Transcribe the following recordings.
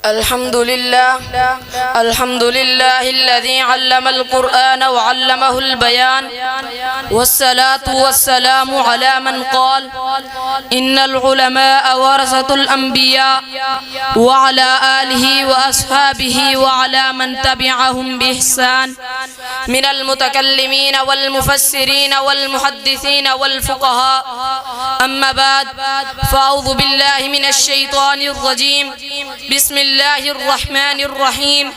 الحمد لله الذي علم القرآن وعلمه البيان والصلاة والسلام على من قال إن العلماء ورثة الأنبياء وعلى آله وأصحابه وعلى من تبعهم بإحسان من المتكلمين والمفسرين والمحدثين والفقهاء. أما بعد فأعوذ بالله من الشيطان الرجيم. بسم الله الرحمن الرحيم.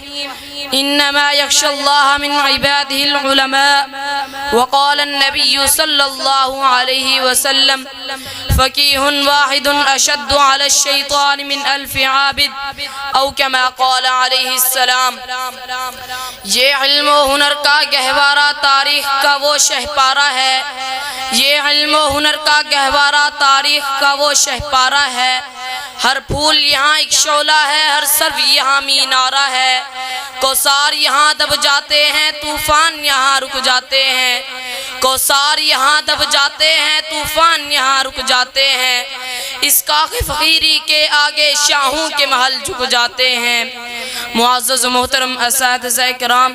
إنما يخشى الله من عباده العلماء. وقال النبي صلى الله عليه وسلم فقيه واحد أشد على الشيطان من 1000 عابد أو كما قال عليه السلام. یہ علم و ہنر کا گہوارہ تاریخ کا وہ شہپارہ ہے. یہ علم و ہنر کا گہوارہ تاریخ کا وہ شہپارہ ہے. ہر پھول یہاں ایک شعلہ ہے, ہر سرو یہاں مینارہ ہے. کوثار یہاں دب جاتے ہیں, طوفان یہاں رک جاتے ہیں. کوثار یہاں دب جاتے ہیں, طوفان یہاں رک جاتے ہیں. اس کاخ فقیری کے آگے شاہوں کے محل جھک جاتے ہیں. معزز محترم اساتذہ کرام,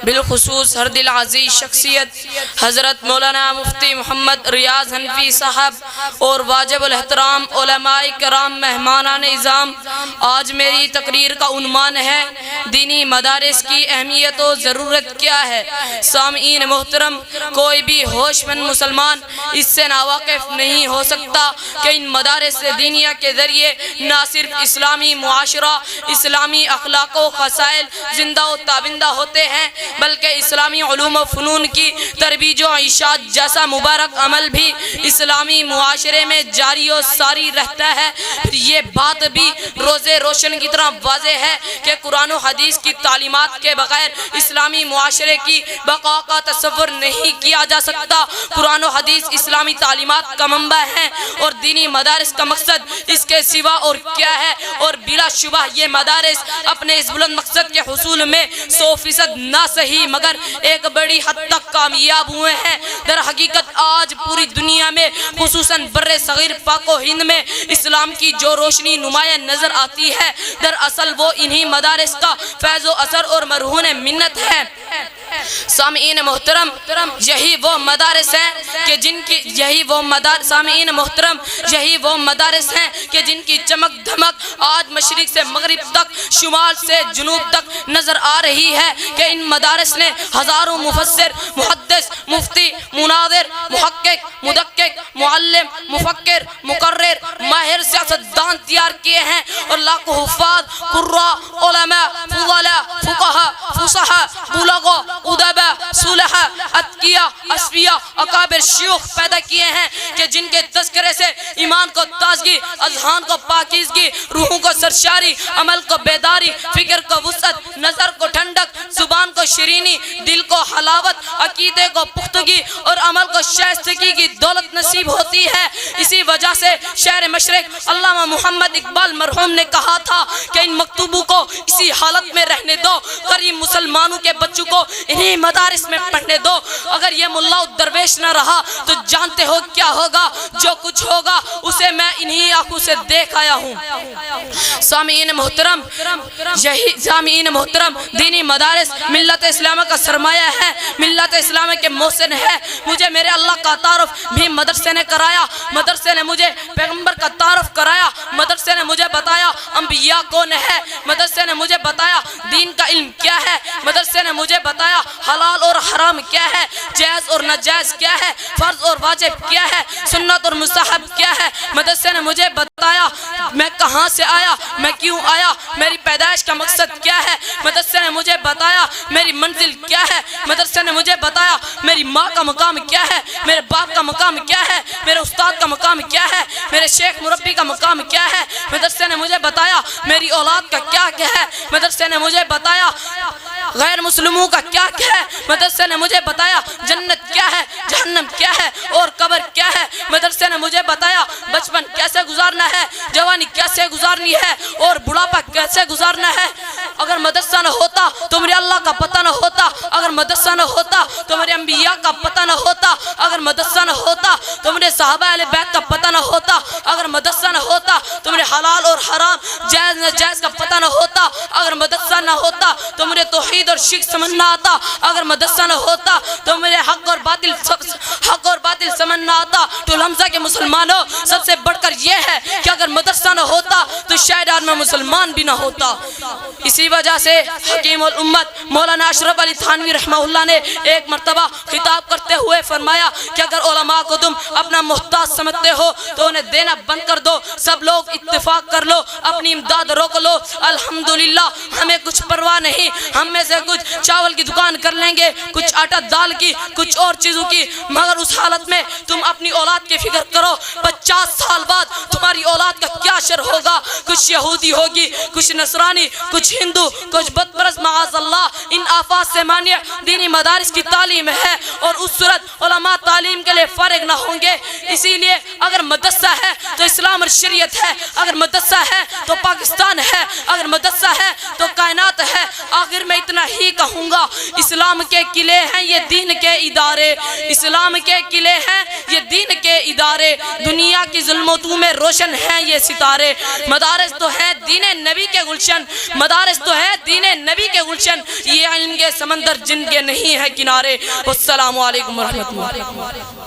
بالخصوص ہر دل عزیز شخصیت حضرت مولانا مفتی محمد ریاض حنفی صاحب اور واجب الاحترام علماء کرام, مہمانان نظام, آج میری تقریر کا عنوان ہے دینی مدارس کی اہمیت و ضرورت کیا ہے. سامعین محترم, کوئی بھی ہوش مند مسلمان اس سے ناواقف نہیں ہو سکتا کہ ان مدارس دینیہ کے ذریعے نہ صرف اسلامی معاشرہ, اسلامی اخلاق و خصائل زندہ و تابندہ ہوتے ہیں, بلکہ اسلامی علوم و فنون کی ترویج و اشاعت جیسا مبارک عمل بھی اسلامی معاشرے میں جاری و ساری رہتا ہے. پھر یہ بات بھی روزے روشن کی طرح واضح ہے کہ قرآن و حدیث کی تعلیمات کے بغیر اسلامی معاشرے کی بقا کا تصور نہیں کیا جا سکتا. قرآن و حدیث اسلامی تعلیمات کا منبع ہے اور دینی مدارس کا مقصد اس کے سوا اور کیا ہے. اور بلا شبہ یہ مدارس اپنے اس بلند مقصد کے حصول میں 100% نہ صحیح مگر ایک بڑی حد تک کامیاب ہوئے ہیں. در حقیقت آج پوری دنیا میں خصوصاً بر صغیر پاک و ہند میں اسلام کی جو روشنی نمایاں نظر آتی ہے, دراصل وہ انہی مدارس کا فیض و اثر اور مرہون منت ہے. سامعین محترم, یہی وہ مدارس ہیں کہ جن کی سامعین محترم یہی وہ مدارس ہیں کہ جن کی چمک دھمک آج مشرق سے مغرب تک, شمال سے جنوب تک نظر آ رہی ہے. کہ ان مدارس نے ہزاروں مفسر, محدث, مفتی, مناظر, محقق, مدقق, معلم, مفکر, مقرر, ماہر سیاستدان تیار کیے ہیں اور لاکھوں حفاظ, قراء, علماء, فضلاء, فقہاء, فصحاء, بلغاء, ادباء, صلحاء, اتقیاء, اصفیاء, اکابر شیوخ پیدا کیے ہیں کہ جن کے تذکرے سے ایمان کو تازگی, اذہان کو پاکیزگی, روحوں کو سرشاری, عمل کو بیداری, فکر کو وسعت, نظر کو ٹھنڈک, زبان کو شیرینی, دل کو حلاوت, عقیدے کو پختگی اور عمل کو شائستگی کی دولت نصیب ہوتی ہے. اسی وجہ سے شہر مشرق علامہ محمد اقبال مرحوم نے کہا تھا کہ ان مکتوبوں کو اسی حالت میں رہنے دو, غریب مسلمانوں کے بچوں کو انہی مدارس میں پڑھنے دو. اگر یہ ملا درویش نہ رہا تو جانتے ہو کیا ہوگا. جو کچھ ہوگا اسے میں انہی آنکھوں سے دیکھ آیا ہوں. سامعین محترم, دینی مدارس ملت اسلام کا سرمایہ ہے, ملت اسلام کے محسن ہے. مجھے میرے اللہ کا تعارف بھی مدرسے نے کرایا. مدرسے نے مجھے پیغمبر کا تعارف کرایا. مدرسے نے مجھے بتایا انبیاء کون ہے. مدرسے نے مجھے بتایا دین کا علم کیا ہے. مدرسے نے مجھے بتایا حلال اور حرام کیا ہے, جائز اور ناجائز کیا ہے, فرض اور واجب کیا ہے, سنت اور مستحب کیا ہے. مدرسے نے مجھے بتایا میں کہاں سے آیا, میں کیوں آیا, میری پیدائش کا مقصد کیا ہے. مدرسے نے مجھے بتایا میری منزل کیا ہے. مدرسے نے مجھے بتایا میری ماں کا مقام کیا ہے, میرے باپ کا مقام کیا ہے, میرے استاد کا مقام کیا ہے, میرے شیخ مربی کا مقام کیا ہے. مدرسے نے مجھے بتایا میری اولاد کا کیا ہے. مدرسے نے مجھے بتایا غیر مسلموں کا کیا ہے. مدرسے نے مجھے بتایا جنت کیا ہے, جہنم کیا ہے اور قبر کیا ہے. مدرسے نے مجھے بتایا بچپن کیسے گزارنا ہے, جوانی کیسے گزارنی ہے اور بڑھاپا کیسے گزارنا ہے. اگر مدرسہ نہ ہوتا تو میرے اللہ کا پتہ نہ ہوتا. اگر مدرسہ نہ ہوتا تو میرے انبیاء کا پتہ نہ ہوتا. اگر مدرسہ نہ ہوتا تو میرے صحابہ اہل بیت کا پتہ نہ ہوتا. اگر مدرسہ نہ ہوتا تو میرے حلال اور حرام, جائز ناجائز کا پتہ نہ ہوتا. ہوتا, اگر مدرسہ نہ ہوتا تو مجھے توحید اور شرک سمجھنا آتا, اگر مدرسہ نہ ہوتا تو مجھے حق اور باطل سمجھنا آتا. تو حمزہ کے مسلمانوں, سب سے بڑھ کر یہ ہے کہ اگر مدرسہ نہ ہوتا تو شاید آج میں مسلمان بھی نہ ہوتا. اسی وجہ سے حکیم الامت مولانا اشرف علی تھانوی رحمہ اللہ نے ایک مرتبہ خطاب کرتے ہوئے فرمایا کہ اگر علماء کو تم اپنا محتاج سمجھتے ہو تو انہیں دینا بند کر دو, سب لوگ اتفاق کر لو, اپنی امداد روک لو. الحمدللہ ہمیں کچھ پرواہ نہیں, ہم میں سے کچھ چاول کی دکان کر لیں گے, کچھ آٹا دال کی, کچھ اور چیزوں کی, مگر اس حالت میں تم اپنی اولاد کی فکر کرو 50 سال بعد تمہاری اولاد کا کیا شر ہوگا. کچھ یہودی ہوگی, کچھ نصرانی, کچھ ہندو, کچھ بت پرست, معاذ اللہ. ان آفات سے مانیہ دینی مدارس کی تعلیم ہے, اور اس صورت علماء تعلیم کے لیے فارغ نہ ہوں گے. اسی لیے اگر مدرسہ ہے تو اسلام اور شریعت ہے, اگر مدرسہ ہے تو پاکستان ہے, اگر مدرسہ ہے تو کائنات ہے. آخر میں اتنا ہی کہوں گا, اسلام کے قلعے ہیں یہ دین کے ادارے, اسلام کے قلعے ہیں یہ دین کے ادارے, دنیا کی ظلمتوں میں روشن ہیں یہ ستارے. مدارس تو ہے دین نبی کے گلشن, مدارس تو ہے دین نبی کے گلشن, یہ علم کے سمندر جن کے نہیں ہے کنارے. والسلام علیکم ورحمۃ اللہ.